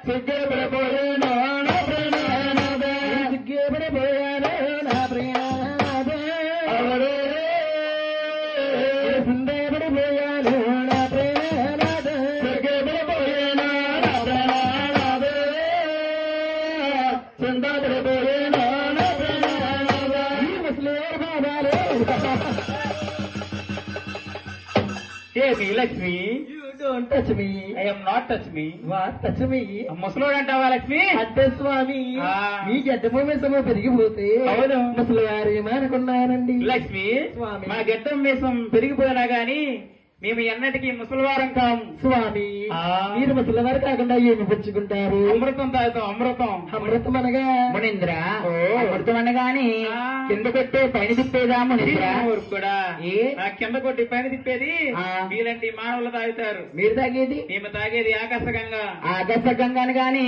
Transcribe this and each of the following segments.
సిగ్గేపడిపోయాను నా ప్రేమనాథ సిగ్గేపడిపోయాను నా ప్రేమనాథ అవరే సందేపడిపోయాను నా ప్రేమనాథ సిగ్గేపడిపోయాను నా ప్రేమనాథ సందేపడిపోయాను నా ప్రేమనాథ ఈ ముసలి బాబాలే Hey, me, Lakshmi. You don't touch me. I am not touch me. What? Touch me? ముసలోడు అంటావా లక్ష్మి? అంటే స్వామి మీ గడ్డము మీసము పెరిగిపోతే అవును ముసలి గారు ఏమనుకున్నానండి లక్ష్మి స్వామి మా గడ్డం మీసం పెరిగిపోయినా గాని మేము ఎన్నటికీ ముసలివారం కాము స్వామి మీరు ముసలివారు కాకుండా ఏమి పుచ్చుకుంటారు అమృతం తాగుతాం అమృతం అమృతం అనగా మునింద్ర అమృతం అనగాని కింద కొట్టే పైన తిప్పేదా మునింద్ర కూడా కింద కొట్టి పైన తిప్పేది మీలాంటి మానవులు తాగుతారు మీరు తాగేది మేము తాగేది ఆకాశగంగా ఆకాశగంగాని గాని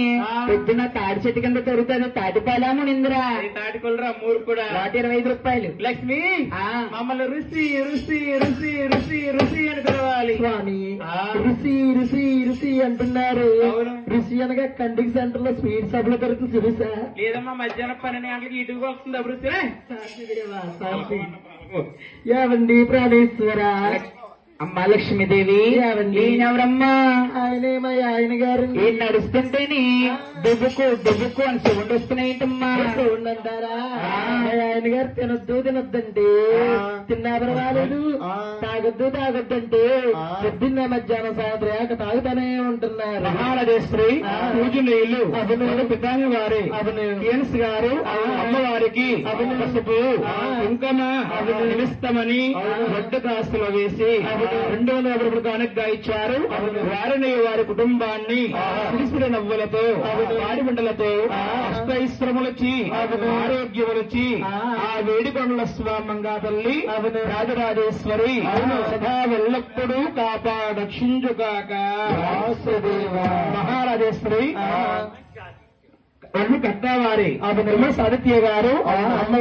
పొద్దున తాడి చెట్టు కింద దొరుకుతుంది తాటిపాలా మునింద్ర తాటికొలరా మూరు కూడా వాటి 25 రూపాయలు లక్ష్మి మమ్మల్ని రుచి రుచి రుచి రుచి రుచి అని పిలవాలి స్వామి రుచి రుచి రుచి అంటున్నారు రుచి అనగా కండికి సెంటర్ లో స్వీట్ షాప్ లో దొరుకుతుంది రుచా లేదమ్మా మధ్యాహ్నం 12 గంటలకి ఇటుకు వస్తుంది అభిరుచి ఏవండి ప్రాణేశ్వర అమ్మ లక్ష్మీదేవి ఎవరమ్మా ఆయనేమయ్య ఆయన గారు ఏం నడుస్తుంటేని దుబ్బుకు దుబ్బుకు అని సౌండ్ వస్తున్నాయిటమ్మా సౌండ్ అంటారా ఆయన గారు తినొద్దంటే తిన్నా పర్వాలేదు తాగొద్దు తాగొద్దంటే పొద్దున్న మధ్యాహ్నం సాయంత్రం తాగుతానే ఉంటున్నారు మహారాజేశ్వరి పూజనీయులు అభినయులు పితాని వారి కేన్స్ గారు అమ్మవారికి పసుపు కుంకుమ నిమిస్తమని వడ్డు కాస్తులు వేసి 200 రూపాయలుగా ఇచ్చారు వారిని వారి కుటుంబాన్ని సిరిసిరి నవ్వులతో వాడి బిడ్డలతో అష్టైశ్వరములచి ఆరోగ్యములచి ఆ వేడికొండల స్వామంగా తల్లి రాజరాజేశ్వరి సదా ఎల్లప్పుడూ కాపాడక్షించుగాక మహారాజేశ్వరి అన్ని కట్టావారి సాదిత్య గారు